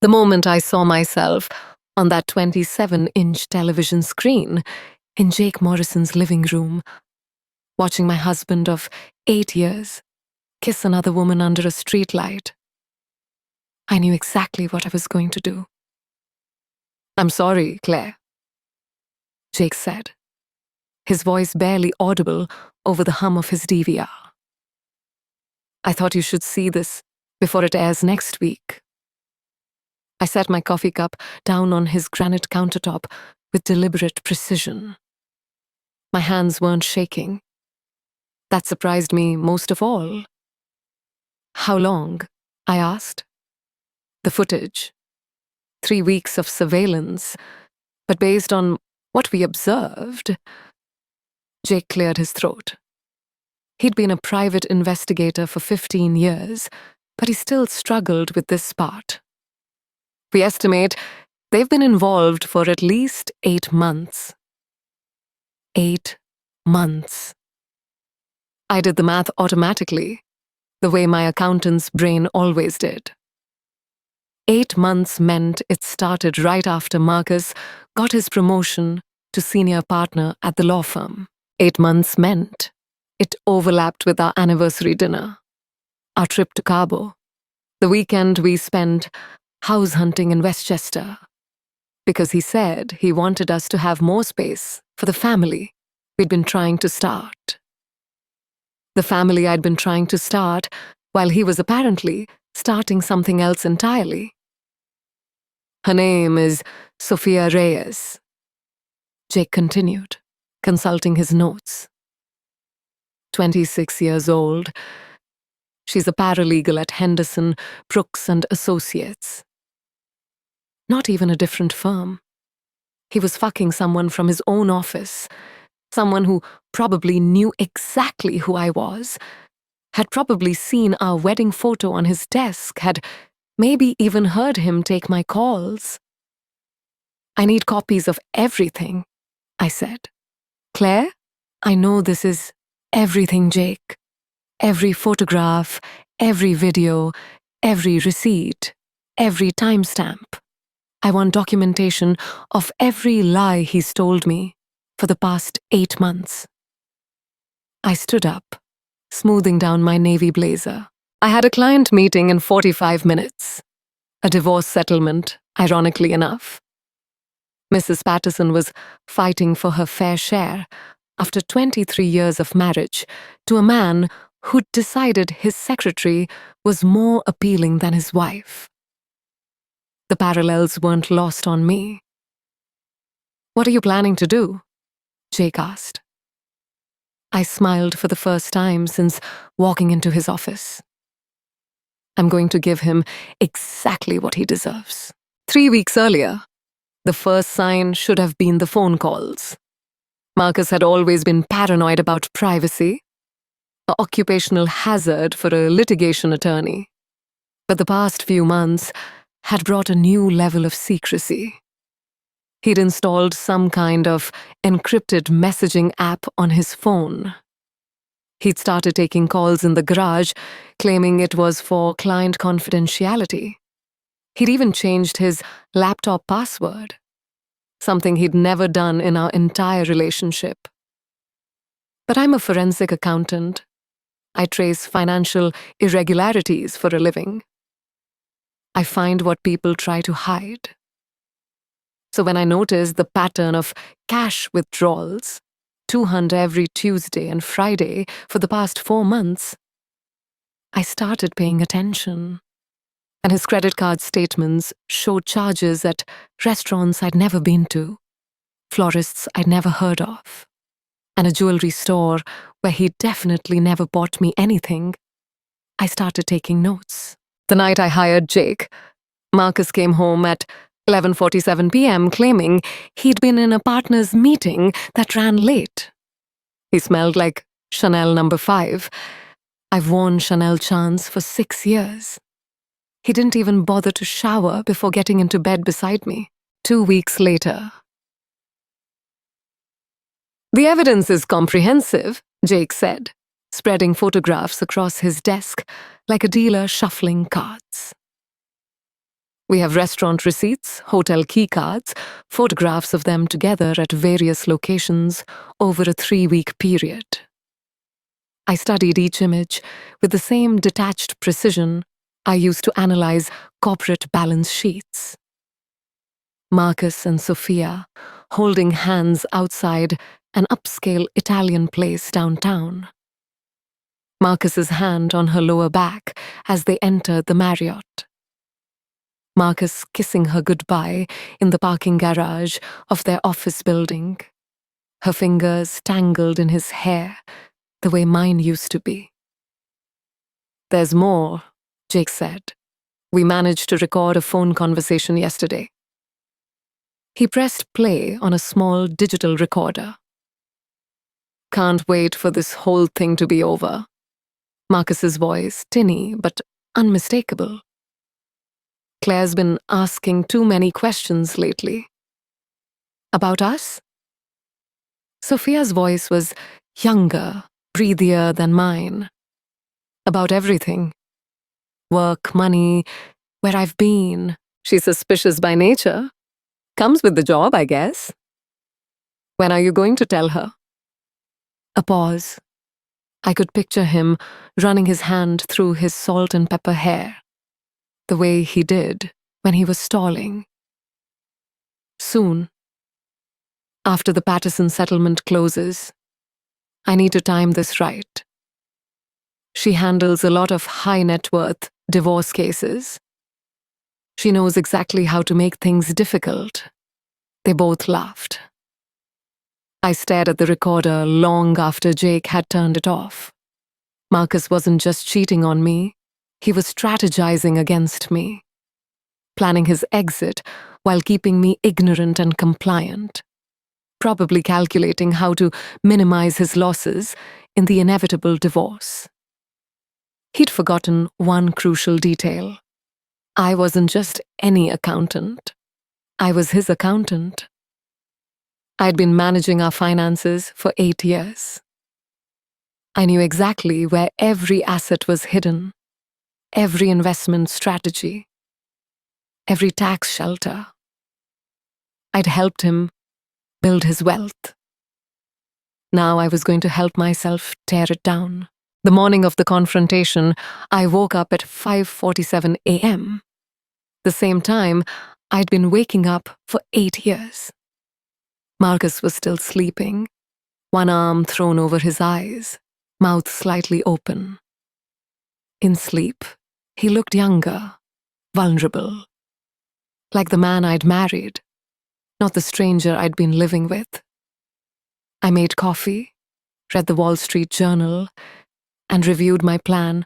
The moment I saw myself on that 27-inch television screen in Jake Morrison's living room, watching my husband of 8 years kiss another woman under a streetlight, I knew exactly what I was going to do. "I'm sorry, Claire," Jake said, his voice barely audible over the hum of his DVR. "I thought you should see this before it airs next week." I set my coffee cup down on his granite countertop with deliberate precision. My hands weren't shaking. That surprised me most of all. "How long?" I asked. "The footage. 3 weeks of surveillance, but based on what we observed..." Jake cleared his throat. He'd been a private investigator for 15 years, but he still struggled with this part. "We estimate they've been involved for at least 8 months. 8 months. I did the math automatically, the way my accountant's brain always did. 8 months meant it started right after Marcus got his promotion to senior partner at the law firm. 8 months meant it overlapped with our anniversary dinner, our trip to Cabo, the weekend we spent house hunting in Westchester, because he said he wanted us to have more space for the family we'd been trying to start. The family I'd been trying to start while he was apparently starting something else entirely. Her name is Sophia Reyes," Jake continued, consulting his notes. 26 years old. She's a paralegal at Henderson, Brooks and Associates. Not even a different firm. He was fucking someone from his own office, someone who probably knew exactly who I was, had probably seen our wedding photo on his desk, had maybe even heard him take my calls. "I need copies of everything," I said. "Claire, I know this is everything, Jake. Every photograph, every video, every receipt, every timestamp. I want documentation of every lie he's told me for the past 8 months." I stood up, smoothing down my navy blazer. I had a client meeting in 45 minutes. A divorce settlement, ironically enough. Mrs. Patterson was fighting for her fair share after 23 years of marriage to a man who'd decided his secretary was more appealing than his wife. The parallels weren't lost on me. "What are you planning to do?" Jake asked. I smiled for the first time since walking into his office. "I'm going to give him exactly what he deserves." 3 weeks earlier, the first sign should have been the phone calls. Marcus had always been paranoid about privacy, an occupational hazard for a litigation attorney. But the past few months had brought a new level of secrecy. He'd installed some kind of encrypted messaging app on his phone. He'd started taking calls in the garage, claiming it was for client confidentiality. He'd even changed his laptop password, something he'd never done in our entire relationship. But I'm a forensic accountant. I trace financial irregularities for a living. I find what people try to hide. So when I noticed the pattern of cash withdrawals, 200 every Tuesday and Friday for the past 4 months, I started paying attention. And his credit card statements showed charges at restaurants I'd never been to, florists I'd never heard of, and a jewelry store where he'd definitely never bought me anything. I started taking notes. The night I hired Jake, Marcus came home at 11:47 p.m. claiming he'd been in a partner's meeting that ran late. He smelled like Chanel No. 5. I've worn Chanel charms for 6 years. He didn't even bother to shower before getting into bed beside me. 2 weeks later. "The evidence is comprehensive," Jake said, spreading photographs across his desk like a dealer shuffling cards. We have restaurant receipts, hotel keycards, photographs of them together at various locations over a 3-week period. I studied each image with the same detached precision I used to analyze corporate balance sheets. Marcus and Sophia holding hands outside an upscale Italian place downtown. Marcus's hand on her lower back as they entered the Marriott. Marcus kissing her goodbye in the parking garage of their office building. Her fingers tangled in his hair, the way mine used to be. "There's more," Jake said. "We managed to record a phone conversation yesterday." He pressed play on a small digital recorder. "Can't wait for this whole thing to be over." Marcus's voice, tinny but unmistakable. "Claire's been asking too many questions lately." "About us?" Sophia's voice was younger, breathier than mine. "About everything. Work, money, where I've been." She's suspicious by nature. Comes with the job, I guess. "When are you going to tell her?" A pause. I could picture him running his hand through his salt and pepper hair, the way he did when he was stalling. "Soon. After the Patterson settlement closes. I need to time this right. She handles a lot of high net worth divorce cases. She knows exactly how to make things difficult." They both laughed. I stared at the recorder long after Jake had turned it off. Marcus wasn't just cheating on me, he was strategizing against me, planning his exit while keeping me ignorant and compliant, probably calculating how to minimize his losses in the inevitable divorce. He'd forgotten one crucial detail. I wasn't just any accountant. I was his accountant. I'd been managing our finances for 8 years. I knew exactly where every asset was hidden, every investment strategy, every tax shelter. I'd helped him build his wealth. Now I was going to help myself tear it down. The morning of the confrontation, I woke up at 5:47 a.m., the same time I'd been waking up for 8 years. Marcus was still sleeping, one arm thrown over his eyes, mouth slightly open. In sleep, he looked younger, vulnerable, like the man I'd married, not the stranger I'd been living with. I made coffee, read the Wall Street Journal, and reviewed my plan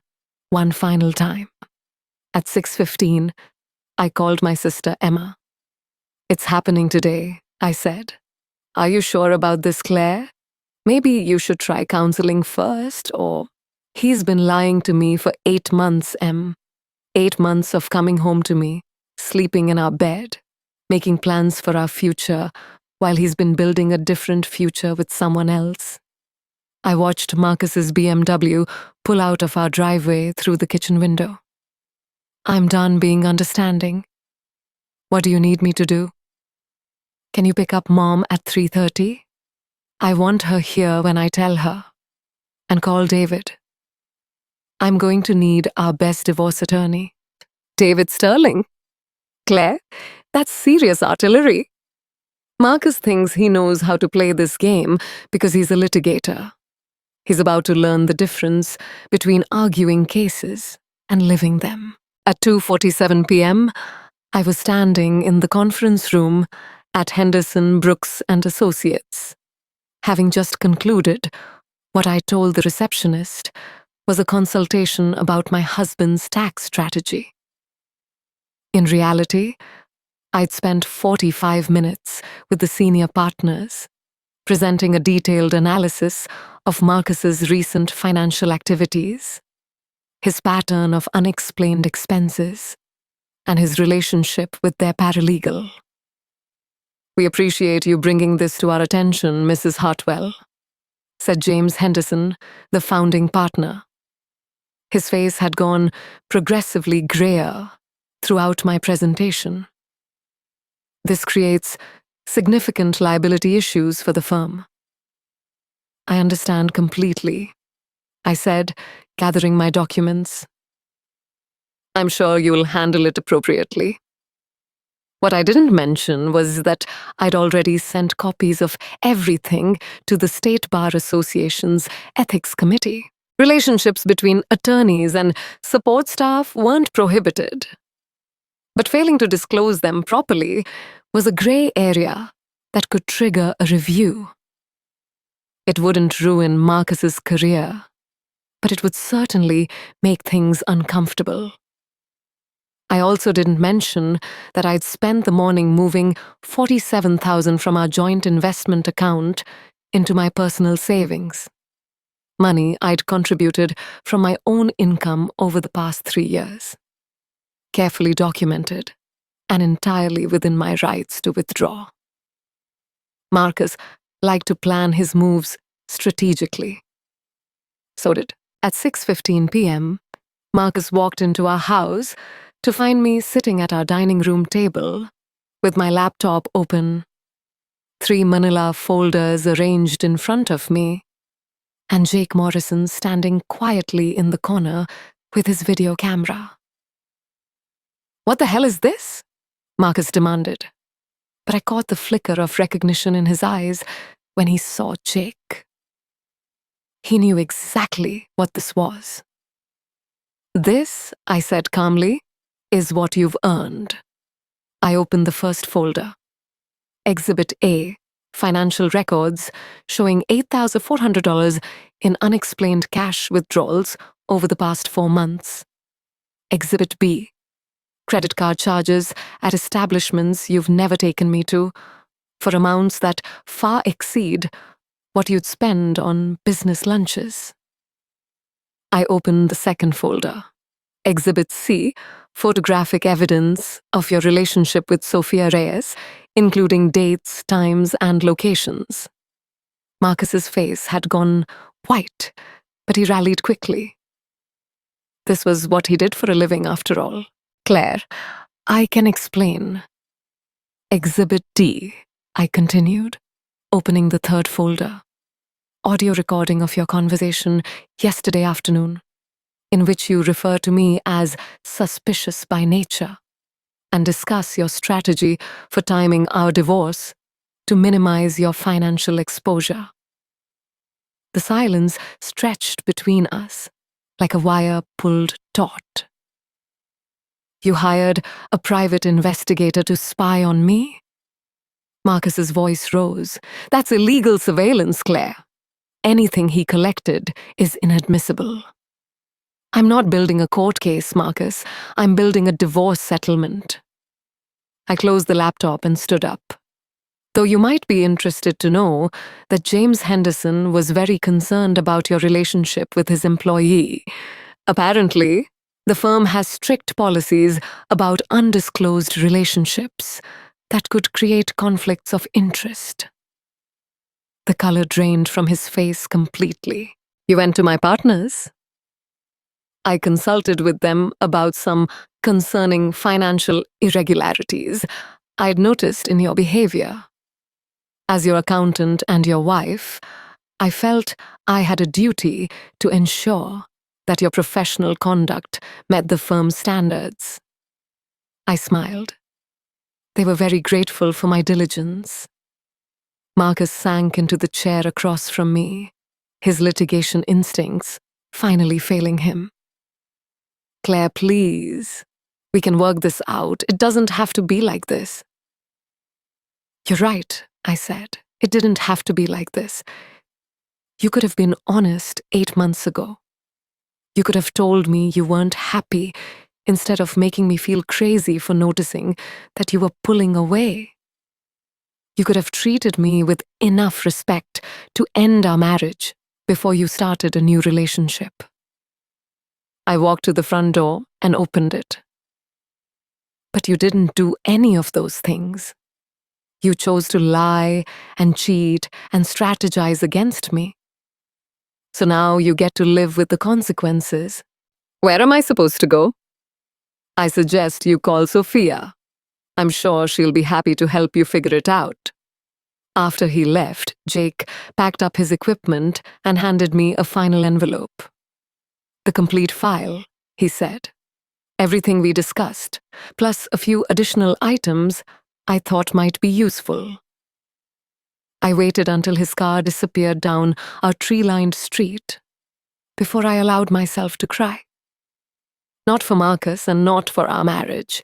one final time. At 6:15, I called my sister Emma. "It's happening today," I said. "Are you sure about this, Claire? Maybe you should try counseling first, or..." "He's been lying to me for 8 months, Em. 8 months of coming home to me, sleeping in our bed, making plans for our future, while he's been building a different future with someone else." I watched Marcus's BMW pull out of our driveway through the kitchen window. "I'm done being understanding. What do you need me to do? Can you pick up Mom at 3:30? I want her here when I tell her. And call David. I'm going to need our best divorce attorney." "David Sterling?" "Claire, that's serious artillery." Marcus thinks he knows how to play this game because he's a litigator. He's about to learn the difference between arguing cases and living them. At 2:47 p.m., I was standing in the conference room at Henderson, Brooks and Associates, having just concluded what I told the receptionist was a consultation about my husband's tax strategy. In reality, I'd spent 45 minutes with the senior partners, presenting a detailed analysis of Marcus's recent financial activities, his pattern of unexplained expenses, and his relationship with their paralegal. "We appreciate you bringing this to our attention, Mrs. Hartwell," said James Henderson, the founding partner. His face had gone progressively grayer throughout my presentation. This creates significant liability issues for the firm. I understand completely, I said, gathering my documents. I'm sure you'll handle it appropriately. What I didn't mention was that I'd already sent copies of everything to the State Bar Association's Ethics Committee. Relationships between attorneys and support staff weren't prohibited. But failing to disclose them properly was a gray area that could trigger a review. It wouldn't ruin Marcus's career, but it would certainly make things uncomfortable. I also didn't mention that I'd spent the morning moving $47,000 from our joint investment account into my personal savings. Money I'd contributed from my own income over the past 3 years. Carefully documented and entirely within my rights to withdraw. Marcus liked to plan his moves strategically. So did. At 6:15 p.m., Marcus walked into our house to find me sitting at our dining room table with my laptop open, 3 manila folders arranged in front of me, and Jake Morrison standing quietly in the corner with his video camera. "What the hell is this?" Marcus demanded, but I caught the flicker of recognition in his eyes when he saw Jake. He knew exactly what this was. "This," I said calmly, "is what you've earned." I opened the first folder. Exhibit A, financial records showing $8,400 in unexplained cash withdrawals over the past 4 months. Exhibit B, credit card charges at establishments you've never taken me to for amounts that far exceed what you'd spend on business lunches. I opened the second folder. Exhibit C, photographic evidence of your relationship with Sophia Reyes, including dates, times, and locations. Marcus's face had gone white, but he rallied quickly. This was what he did for a living, after all. "Claire, I can explain." Exhibit D, I continued, opening the third folder. Audio recording of your conversation yesterday afternoon, in which you refer to me as suspicious by nature and discuss your strategy for timing our divorce to minimize your financial exposure. The silence stretched between us like a wire pulled taut. "You hired a private investigator to spy on me?" Marcus's voice rose. "That's illegal surveillance, Claire. Anything he collected is inadmissible." "I'm not building a court case, Marcus. I'm building a divorce settlement." I closed the laptop and stood up. "Though you might be interested to know that James Henderson was very concerned about your relationship with his employee. Apparently, the firm has strict policies about undisclosed relationships that could create conflicts of interest." The color drained from his face completely. "You went to my partners?" "I consulted with them about some concerning financial irregularities I'd noticed in your behavior. As your accountant and your wife, I felt I had a duty to ensure that your professional conduct met the firm's standards." I smiled. They were very grateful for my diligence. Marcus sank into the chair across from me, his litigation instincts finally failing him. "Claire, please. We can work this out. It doesn't have to be like this." "You're right," I said. "It didn't have to be like this. You could have been honest 8 months ago. You could have told me you weren't happy instead of making me feel crazy for noticing that you were pulling away. You could have treated me with enough respect to end our marriage before you started a new relationship." I walked to the front door and opened it. "But you didn't do any of those things. You chose to lie and cheat and strategize against me. So now you get to live with the consequences. Where am I supposed to go?" I suggest you call Sophia. I'm sure she'll be happy to help you figure it out. After he left, Jake packed up his equipment and handed me a final envelope. The complete file, he said. Everything we discussed, plus a few additional items I thought might be useful. I waited until his car disappeared down our tree-lined street before I allowed myself to cry. Not for Marcus and not for our marriage.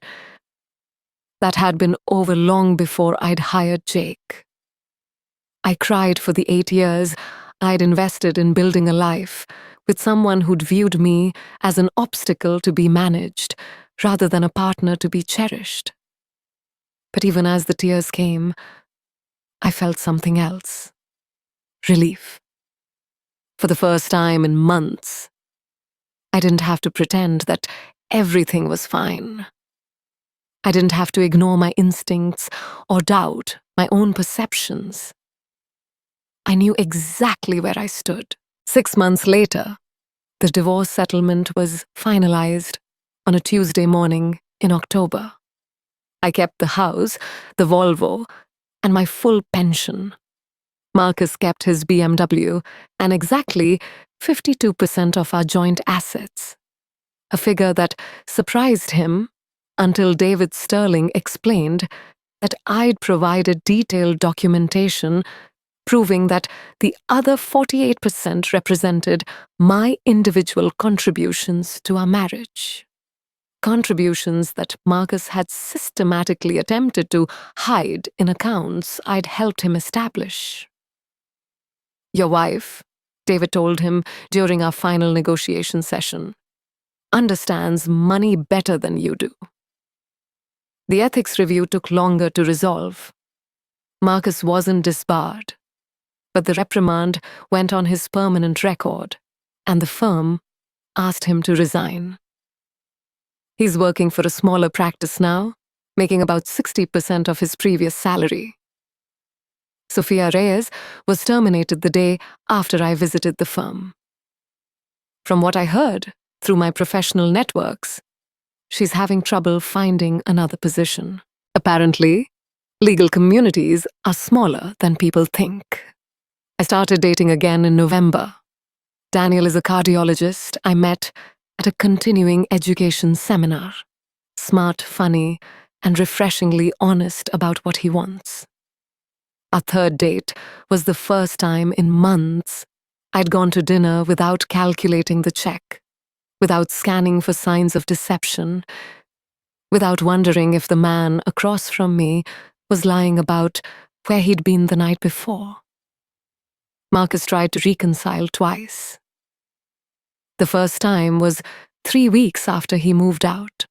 That had been over long before I'd hired Jake. I cried for the 8 years I'd invested in building a life with someone who'd viewed me as an obstacle to be managed rather than a partner to be cherished. But even as the tears came, I felt something else. Relief. For the first time in months, I didn't have to pretend that everything was fine. I didn't have to ignore my instincts or doubt my own perceptions. I knew exactly where I stood. 6 months later, the divorce settlement was finalized on a Tuesday morning in October. I kept the house, the Volvo, and my full pension. Marcus kept his BMW and exactly 52% of our joint assets, a figure that surprised him until David Sterling explained that I'd provided detailed documentation proving that the other 48% represented my individual contributions to our marriage. Contributions that Marcus had systematically attempted to hide in accounts I'd helped him establish. Your wife, David told him during our final negotiation session, understands money better than you do. The ethics review took longer to resolve. Marcus wasn't disbarred, but the reprimand went on his permanent record, and the firm asked him to resign. He's working for a smaller practice now, making about 60% of his previous salary. Sophia Reyes was terminated the day after I visited the firm. From what I heard through my professional networks, she's having trouble finding another position. Apparently, legal communities are smaller than people think. I started dating again in November. Daniel is a cardiologist I met at a continuing education seminar. Smart, funny, and refreshingly honest about what he wants. Our third date was the first time in months I'd gone to dinner without calculating the check, without scanning for signs of deception, without wondering if the man across from me was lying about where he'd been the night before. Marcus tried to reconcile twice. The first time was 3 weeks after he moved out,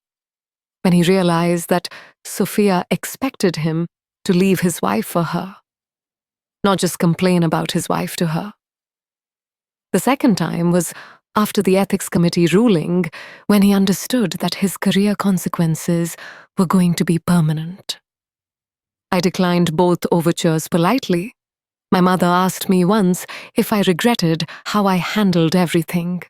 when he realized that Sophia expected him to leave his wife for her, not just complain about his wife to her. The second time was after the ethics committee ruling, when he understood that his career consequences were going to be permanent. I declined both overtures politely. My mother asked me once if I regretted how I handled everything.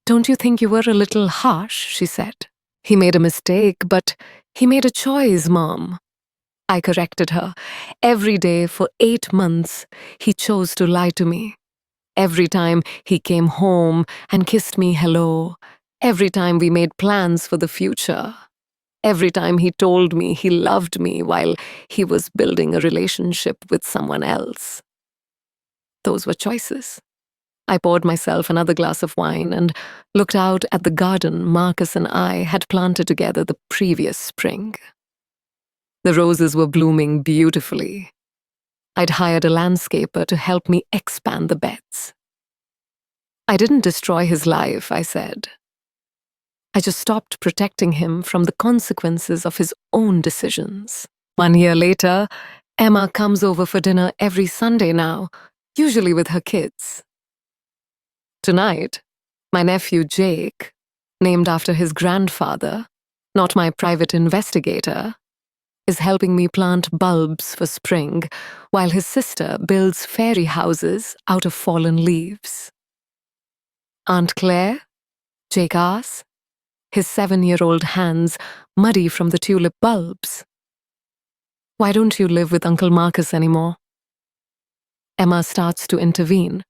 "Don't you think you were a little harsh?" she said. "He made a mistake, but he made a choice, Mom." I corrected her. Every day for 8 months, he chose to lie to me. Every time he came home and kissed me hello. Every time we made plans for the future. Every time he told me he loved me while he was building a relationship with someone else. Those were choices. I poured myself another glass of wine and looked out at the garden Marcus and I had planted together the previous spring. The roses were blooming beautifully. I'd hired a landscaper to help me expand the beds. I didn't destroy his life, I said. I just stopped protecting him from the consequences of his own decisions. 1 year later, Emma comes over for dinner every Sunday now, usually with her kids. Tonight, my nephew Jake, named after his grandfather, not my private investigator, is helping me plant bulbs for spring while his sister builds fairy houses out of fallen leaves. "Aunt Claire?" Jake asks. his 7-year-old hands muddy from the tulip bulbs. "Why don't you live with Uncle Marcus anymore?" Emma starts to intervene,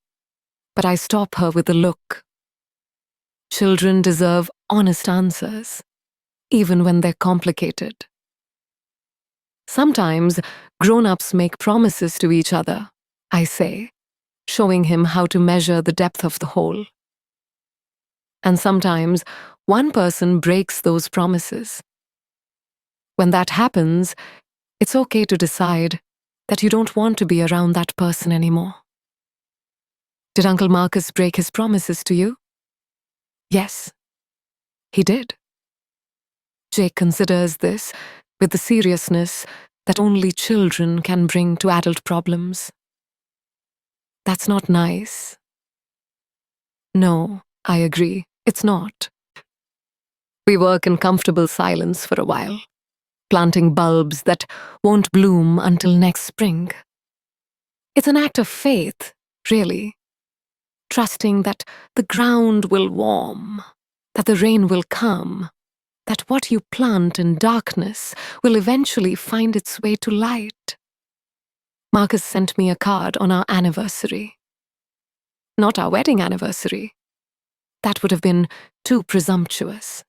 but I stop her with a look. Children deserve honest answers, even when they're complicated. "Sometimes grown-ups make promises to each other," I say, showing him how to measure the depth of the hole. "And sometimes one person breaks those promises. When that happens, it's okay to decide that you don't want to be around that person anymore." "Did Uncle Marcus break his promises to you?" "Yes, he did." Jake considers this with the seriousness that only children can bring to adult problems. "That's not nice." "No, I agree, it's not." We work in comfortable silence for a while, planting bulbs that won't bloom until next spring. It's an act of faith, really, trusting that the ground will warm, that the rain will come, that what you plant in darkness will eventually find its way to light. Marcus sent me a card on our anniversary. Not our wedding anniversary. That would have been too presumptuous.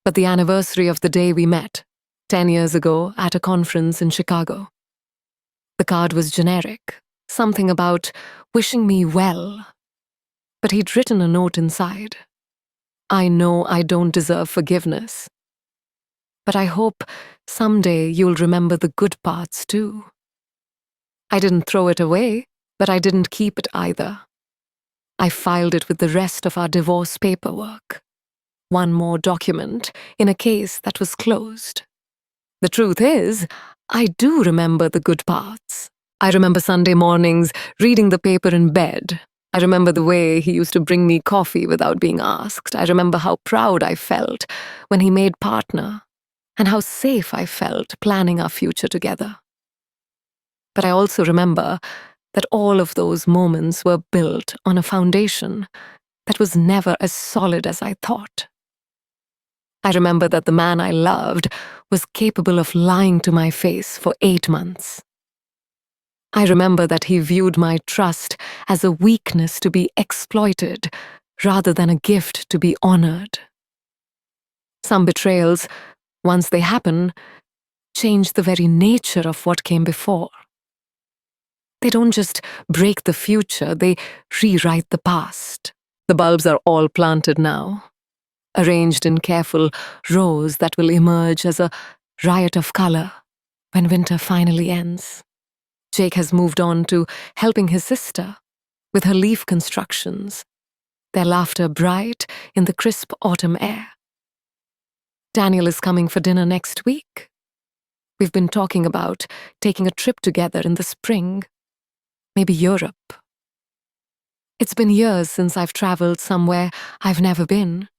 But the anniversary of the day we met, 10 years ago at a conference in Chicago. The card was generic, something about wishing me well. But he'd written a note inside. "I know I don't deserve forgiveness, but I hope someday you'll remember the good parts too." I didn't throw it away, but I didn't keep it either. I filed it with the rest of our divorce paperwork. One more document in a case that was closed. The truth is, I do remember the good parts. I remember Sunday mornings reading the paper in bed. I remember the way he used to bring me coffee without being asked. I remember how proud I felt when he made partner, and how safe I felt planning our future together. But I also remember that all of those moments were built on a foundation that was never as solid as I thought. I remember that the man I loved was capable of lying to my face for 8 months. I remember that he viewed my trust as a weakness to be exploited rather than a gift to be honored. Some betrayals, once they happen, change the very nature of what came before. They don't just break the future, they rewrite the past. The bulbs are all planted now, arranged in careful rows that will emerge as a riot of color when winter finally ends. Jake has moved on to helping his sister with her leaf constructions, their laughter bright in the crisp autumn air. Daniel is coming for dinner next week. We've been talking about taking a trip together in the spring, maybe Europe. It's been years since I've traveled somewhere I've never been.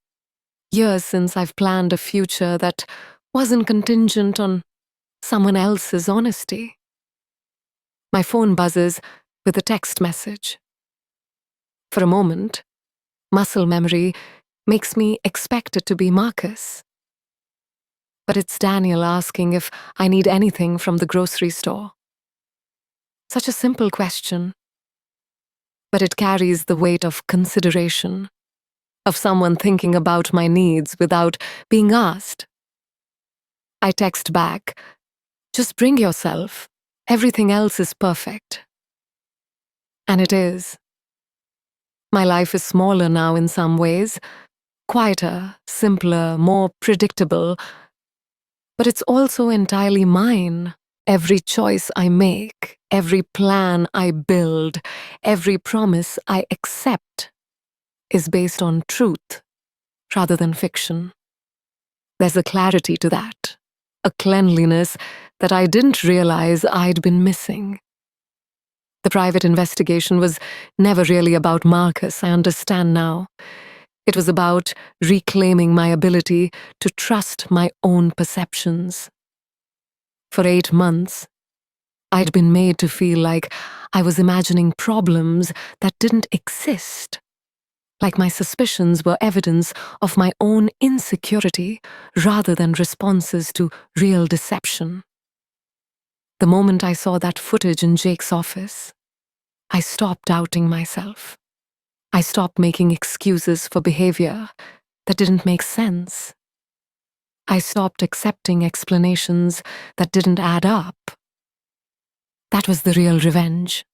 Years since I've planned a future that wasn't contingent on someone else's honesty. My phone buzzes with a text message. For a moment, muscle memory makes me expect it to be Marcus. But it's Daniel asking if I need anything from the grocery store. Such a simple question, but it carries the weight of consideration, of someone thinking about my needs without being asked. I text back, "Just bring yourself. Everything else is perfect." And it is. My life is smaller now in some ways, quieter, simpler, more predictable, but it's also entirely mine. Every choice I make, every plan I build, every promise I accept is based on truth rather than fiction. There's a clarity to that, a cleanliness that I didn't realize I'd been missing. The private investigation was never really about Marcus, I understand now. It was about reclaiming my ability to trust my own perceptions. For 8 months, I'd been made to feel like I was imagining problems that didn't exist. like my suspicions were evidence of my own insecurity rather than responses to real deception. The moment I saw that footage in Jake's office, I stopped doubting myself. I stopped making excuses for behavior that didn't make sense. I stopped accepting explanations that didn't add up. That was the real revenge,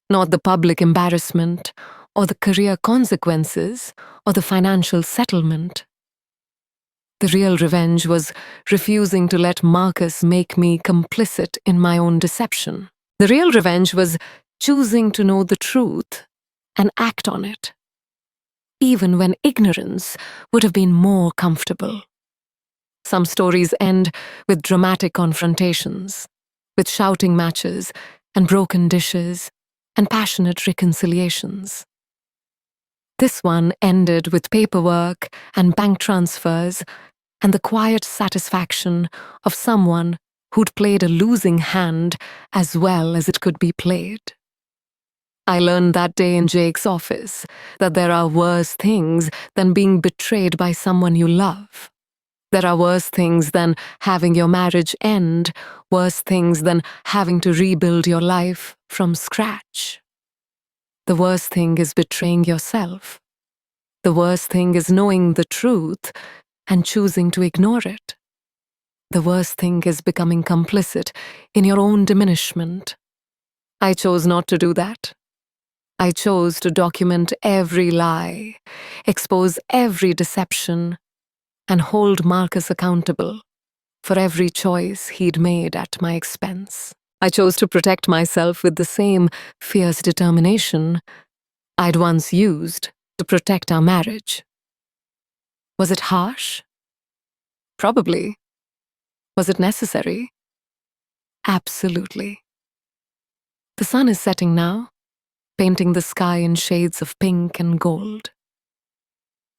not the public embarrassment, or the career consequences, or the financial settlement. The real revenge was refusing to let Marcus make me complicit in my own deception. The real revenge was choosing to know the truth and act on it, even when ignorance would have been more comfortable. Some stories end with dramatic confrontations, with shouting matches and broken dishes and passionate reconciliations. This one ended with paperwork and bank transfers and the quiet satisfaction of someone who'd played a losing hand as well as it could be played. I learned that day in Jake's office that there are worse things than being betrayed by someone you love. There are worse things than having your marriage end, worse things than having to rebuild your life from scratch. The worst thing is betraying yourself. The worst thing is knowing the truth and choosing to ignore it. The worst thing is becoming complicit in your own diminishment. I chose not to do that. I chose to document every lie, expose every deception, and hold Marcus accountable for every choice he'd made at my expense. I chose to protect myself with the same fierce determination I'd once used to protect our marriage. Was it harsh? Probably. Was it necessary? Absolutely. The sun is setting now, painting the sky in shades of pink and gold.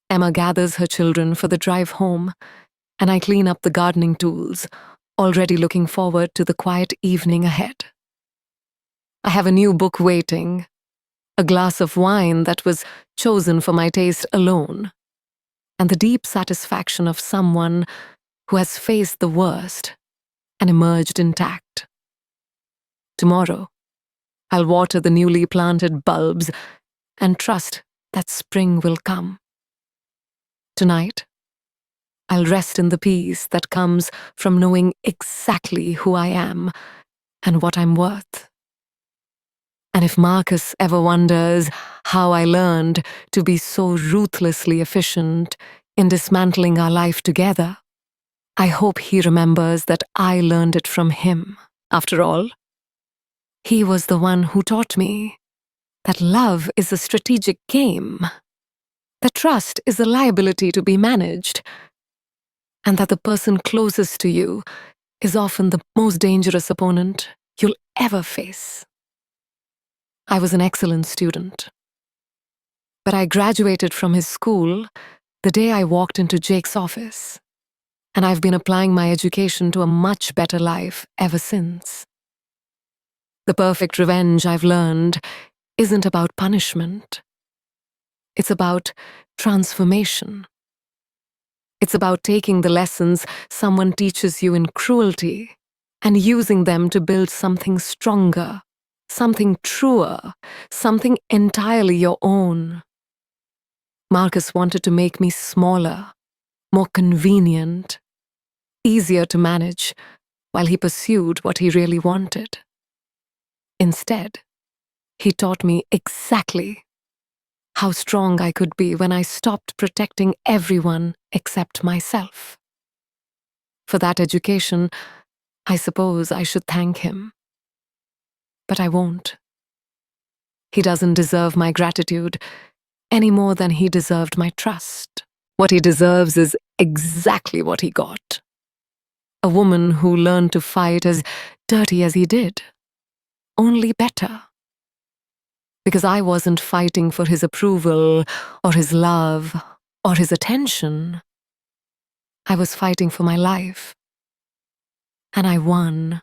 Emma gathers her children for the drive home, and I clean up the gardening tools, already looking forward to the quiet evening ahead. I have a new book waiting, a glass of wine that was chosen for my taste alone, and the deep satisfaction of someone who has faced the worst and emerged intact. Tomorrow, I'll water the newly planted bulbs and trust that spring will come. Tonight, I'll rest in the peace that comes from knowing exactly who I am and what I'm worth. And if Marcus ever wonders how I learned to be so ruthlessly efficient in dismantling our life together, I hope he remembers that I learned it from him. After all, he was the one who taught me that love is a strategic game, that trust is a liability to be managed, and that the person closest to you is often the most dangerous opponent you'll ever face. I was an excellent student, but I graduated from his school the day I walked into Jake's office, and I've been applying my education to a much better life ever since. The perfect revenge, I've learned, isn't about punishment. It's about transformation. It's about taking the lessons someone teaches you in cruelty and using them to build something stronger, something truer, something entirely your own. Marcus wanted to make me smaller, more convenient, easier to manage, while he pursued what he really wanted. Instead, he taught me exactly how strong I could be when I stopped protecting everyone except myself. For that education, I suppose I should thank him. But I won't. He doesn't deserve my gratitude any more than he deserved my trust. What he deserves is exactly what he got. A woman who learned to fight as dirty as he did, only better. Because I wasn't fighting for his approval, or his love, or his attention. I was fighting for my life. And I won.